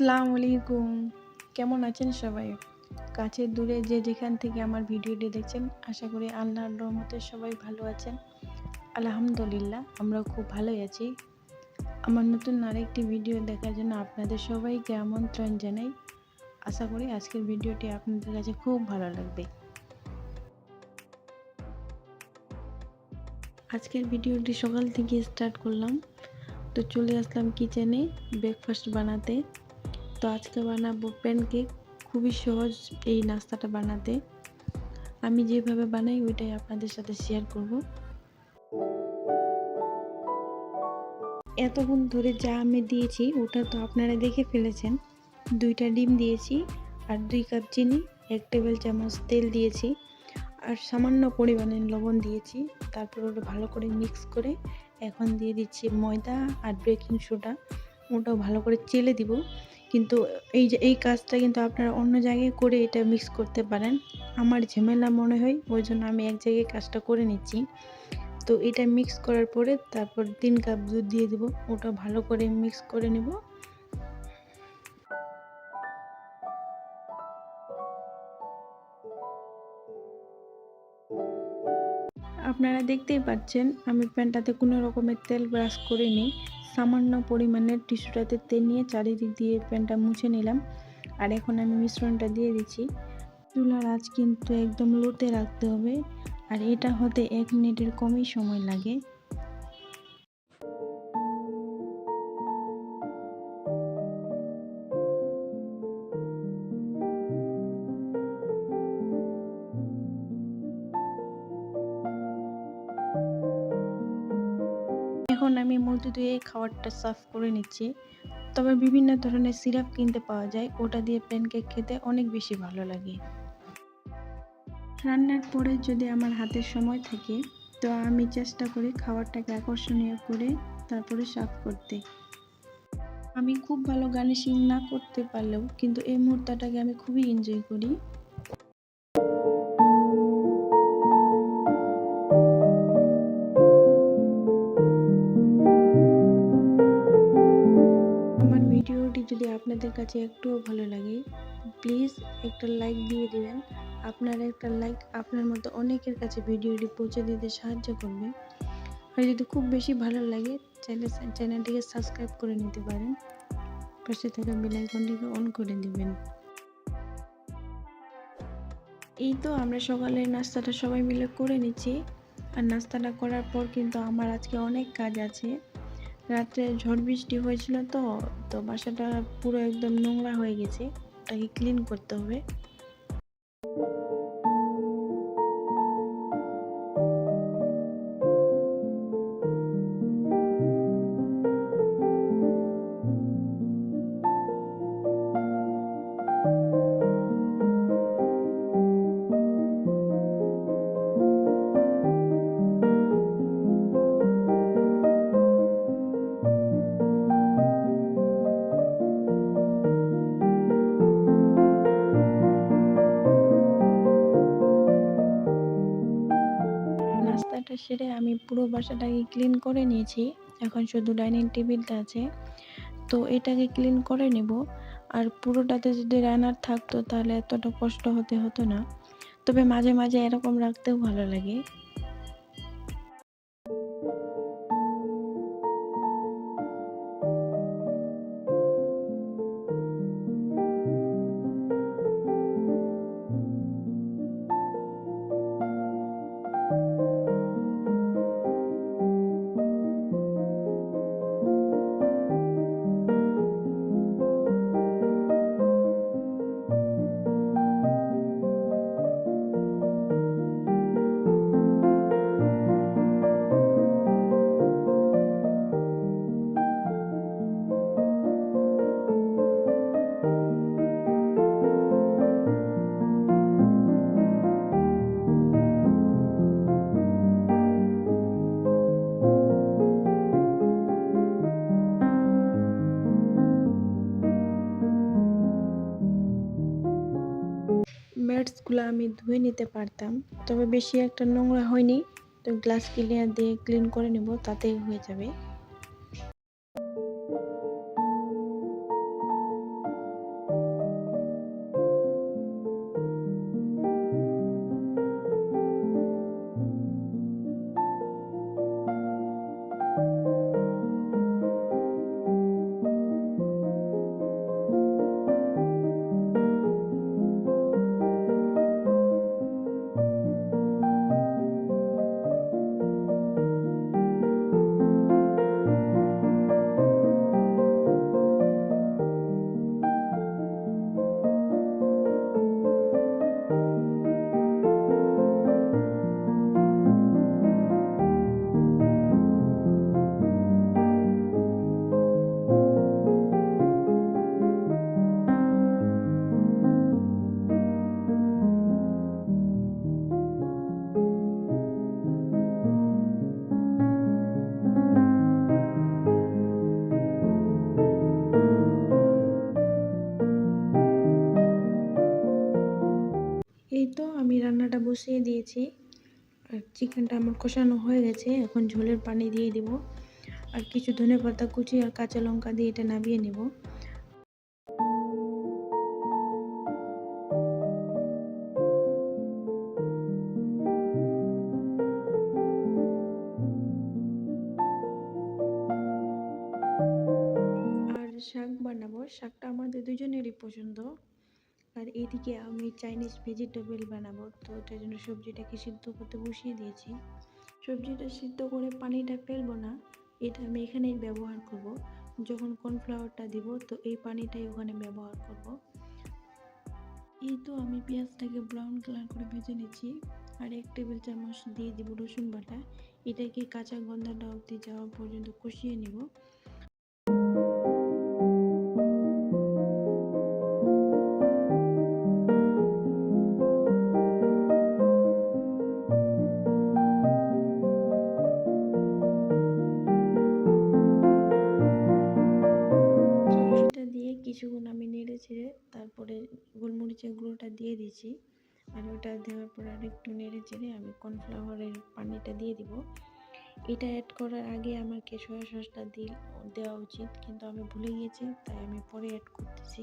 আসসালামু আলাইকুম। কেমন আছেন সবাই? কাছে দূরে যে যেখান থেকে আমার ভিডিওটি দেখছেন, আশা করি আল্লাহর রহমতে সবাই ভালো আছেন। আলহামদুলিল্লাহ, আমরাও খুব ভালোই আছি। আমার নতুন আরেকটি ভিডিও দেখার জন্য আপনাদের সবাইকে আমন্ত্রণ জানাই। আশা করি আজকের ভিডিওটি আপনাদের কাছে খুব ভালো লাগবে। আজকের ভিডিওটি সকাল থেকে স্টার্ট করলাম, তো চলে আসলাম কিচেনে ব্রেকফাস্ট বানাতে। তো আজকে বানাবো প্যানকেক। খুবই সহজ এই নাস্তাটা বানাতে। আমি যেভাবে বানাই ওইটাই আপনাদের সাথে শেয়ার করব। এতক্ষণ ধরে যা আমি দিয়েছি ওটা তো আপনারা দেখে ফেলেছেন। 2টা ডিম দিয়েছি, আর 2 কাপ চিনি, 1 টেবিল চামচ তেল দিয়েছি, আর সামান্য পরিমাণে লবণ দিয়েছি। তারপর ওটা ভালো করে মিক্স করে এখন দিয়ে দিচ্ছি ময়দা আর বেকিং সোডা। ওটাও ভালো করে চেলে দিব। কিন্তু এই কাজটা কিন্তু আপনারা অন্য জায়গায় করে এটা মিক্স করতে পারেন। আমার ঝামেলা মনে হয়, ওই জন্য আমি এক জায়গায় কাজটা করে নিচ্ছি। তো এটা মিক্স করার পরে তারপর 3 কাপ দুধ দিয়ে দেব। ওটা ভালো করে মিক্স করে নেব। আপনারা দেখতেই পাচ্ছেন আমি প্যানটাতে কোনো রকমের তেল ব্রাশ করিনি। সামান্য পরিমাণের টিস্যুটাতে তেল নিয়ে চারিদিক দিয়ে প্যানটা মুছে নিলাম। আর এখন আমি মিশ্রণটা দিয়ে দিচ্ছি। চুলার আঁচ কিন্তু একদম লোতে রাখতে হবে, আর এটা হতে 1 মিনিটের কমই সময় লাগে। এখন আমি মধু দিয়ে খাবারটা সার্ভ করে নিচ্ছি। তবে বিভিন্ন ধরনের সিরাপ কিনতে পাওয়া যায়, ওটা দিয়ে প্যানকেক খেতে অনেক বেশি ভালো লাগে। রান্নার পরে যদি আমার হাতে সময় থাকে তো আমি চেষ্টা করি খাবারটাকে আকর্ষণীয় করে তারপরে সার্ভ করতে। আমি খুব ভালো গার্নিশিং না করতে পারলেও কিন্তু এই মুহূর্তটাকে আমি খুবই এনজয় করি। আমার ভিডিওটি যদি আপনাদের কাছে একটুও ভালো লাগে, প্লিজ একটা লাইক দিয়ে দিবেন। আপনার একটা লাইক আপনার মতো অনেকের কাছে ভিডিওটি পৌঁছে দিতে সাহায্য করবে। আর যদি খুব বেশি ভালো লাগে চ্যানেলটিকে সাবস্ক্রাইব করে নিতে পারেন। পাশে থাকা বেল আইকনটিকে অন করে দিবেন। এই তো আমরা সকালের নাস্তাটা সবাই মিলে করে নিচ্ছি। আর নাস্তাটা করার পর কিন্তু আমার আজকে অনেক কাজ আছে। রাত্রে ঝড় বৃষ্টি হয়েছিল, তো বাসাটা পুরো একদম নোংরা হয়ে গেছে। ওটাকে ক্লিন করতে হবে। নাস্তাটা সেরে আমি পুরো বাসাটাকে ক্লিন করে নিয়েছি। এখন শুধু ডাইনিং টেবিলটা আছে, তো এটাকে ক্লিন করে নেব। আর পুরোটাতে যদি রান্নার থাকতো তাহলে এতটা কষ্ট হতো না। তবে মাঝে মাঝে এরকম রাখতেও ভালো লাগে। ম্যাটসগুলো আমি ধুয়ে নিতে পারতাম, তবে বেশি একটা নোংরা হয়নি। তো গ্লাস ক্লিনার দিয়ে ক্লিন করে নেব, তাতেই হয়ে যাবে। কষাটা বসিয়ে দিয়েছি। আর চিকেনটা আমার কষানো হয়ে গেছে, এখন ঝোলের পানি দিয়ে দিব আর কিছু ধনেপাতা কুচি আর কাঁচা লঙ্কা দিয়ে এটা নামিয়ে নেব। আর শাক বানাবো, শাকটা আমাদের দুজনেরই পছন্দ। আর এদিকে আমি চাইনিজ ভেজিটেবল বানাবো, তো এটার জন্য সবজিটাকে সিদ্ধ করতে বসিয়ে দিয়েছি। সবজিটা সিদ্ধ করে পানিটা ফেলবো না, এটা আমি এখানেই ব্যবহার করব। যখন কর্নফ্লাওয়ারটা দিব তো এই পানিটাই ওখানে ব্যবহার করব। এই তো আমি পেঁয়াজটাকে ব্রাউন কালার করে ভেজে নিচ্ছি। আর 1 টেবিল চামচ দিয়ে দিব রসুন বাটা। এটাকে কাঁচা গন্ধটা অবধি যাওয়া পর্যন্ত কষিয়ে নেব। সবজিটা দিয়ে কিছুক্ষণ আমি নেড়ে চেড়ে তারপরে গোলমরিচের গুঁড়োটা দিয়ে দিয়েছি। আর ওটা দেওয়ার পর আর একটু নেড়ে চেড়ে আমি কর্নফ্লাওয়ারের পানিটা দিয়ে দিব। এটা অ্যাড করার আগে আমাকে সয়া সসটা দেওয়া উচিত, কিন্তু আমি ভুলে গিয়েছি, তাই আমি পরে অ্যাড করতেছি।